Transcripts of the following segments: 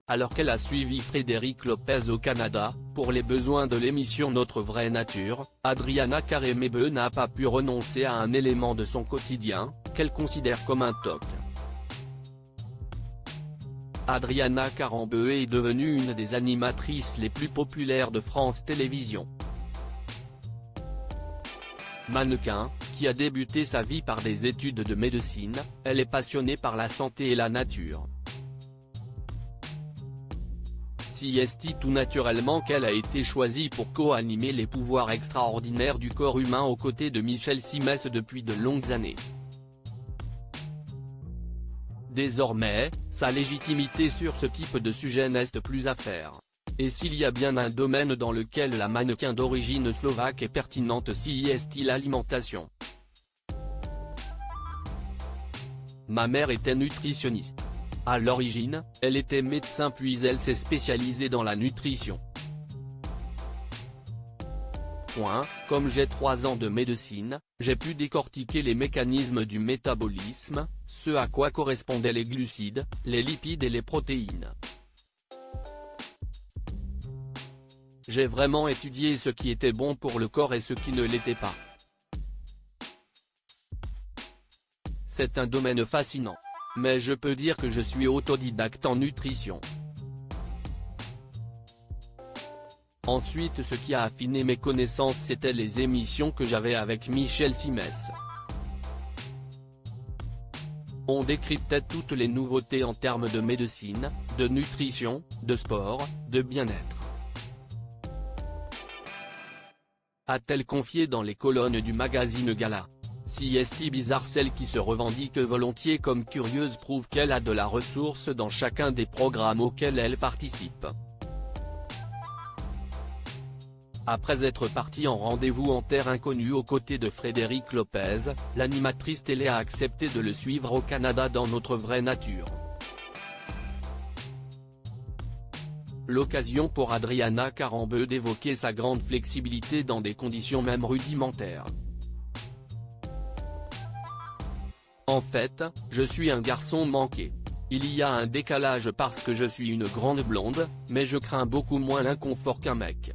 alors qu'elle a suivi Frédéric Lopez au Canada, pour les besoins de l'émission Notre Vraie Nature, Adriana Carembeu n'a pas pu renoncer à un élément de son quotidien, qu'elle considère comme un toc. Adriana Carembeu est devenue une des animatrices les plus populaires de France Télévisions. Mannequin, qui a débuté sa vie par des études de médecine, elle est passionnée par la santé et la nature. Si est tout naturellement qu'elle a été choisie pour co-animer les pouvoirs extraordinaires du corps humain aux côtés de Michel Simès depuis de longues années. Désormais, sa légitimité sur ce type de sujet n'est plus à faire. Et s'il y a bien un domaine dans lequel la mannequin d'origine slovaque est pertinente, c'est l'alimentation. Ma mère était nutritionniste. À l'origine, elle était médecin puis elle s'est spécialisée dans la nutrition. Comme j'ai 3 ans de médecine, j'ai pu décortiquer les mécanismes du métabolisme, ce à quoi correspondaient les glucides, les lipides et les protéines. J'ai vraiment étudié ce qui était bon pour le corps et ce qui ne l'était pas. C'est un domaine fascinant. Mais je peux dire que je suis autodidacte en nutrition. Ensuite, ce qui a affiné mes connaissances, c'était les émissions que j'avais avec Michel Simès. On décryptait toutes les nouveautés en termes de médecine, de nutrition, de sport, de bien-être. A-t-elle confié dans les colonnes du magazine Gala. Si est bizarre, celle qui se revendique volontiers comme curieuse prouve qu'elle a de la ressource dans chacun des programmes auxquels elle participe. Après être partie en rendez-vous en terre inconnue aux côtés de Frédéric Lopez, l'animatrice télé a accepté de le suivre au Canada dans Notre Vraie Nature. L'occasion pour Adriana Carembeu d'évoquer sa grande flexibilité dans des conditions même rudimentaires. En fait, je suis un garçon manqué. Il y a un décalage parce que je suis une grande blonde, mais je crains beaucoup moins l'inconfort qu'un mec.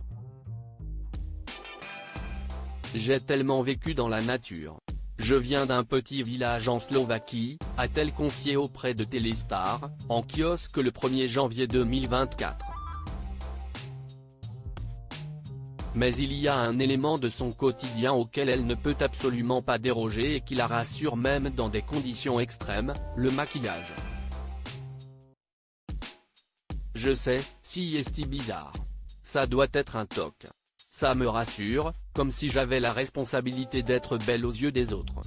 J'ai tellement vécu dans la nature. Je viens d'un petit village en Slovaquie, a-t-elle confié auprès de Téléstar, en kiosque le 1er janvier 2024. Mais il y a un élément de son quotidien auquel elle ne peut absolument pas déroger et qui la rassure même dans des conditions extrêmes, le maquillage. Je sais, si est bizarre. Ça doit être un toc. Ça me rassure, comme si j'avais la responsabilité d'être belle aux yeux des autres.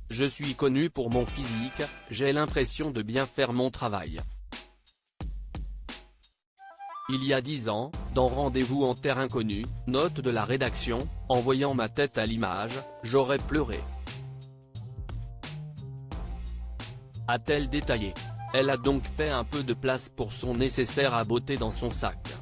Je suis connue pour mon physique, j'ai l'impression de bien faire mon travail. Il y a 10 ans, dans Rendez-vous en terre inconnue, note de la rédaction, en voyant ma tête à l'image, j'aurais pleuré. A-t-elle détaillé. Elle a donc fait un peu de place pour son nécessaire à beauté dans son sac.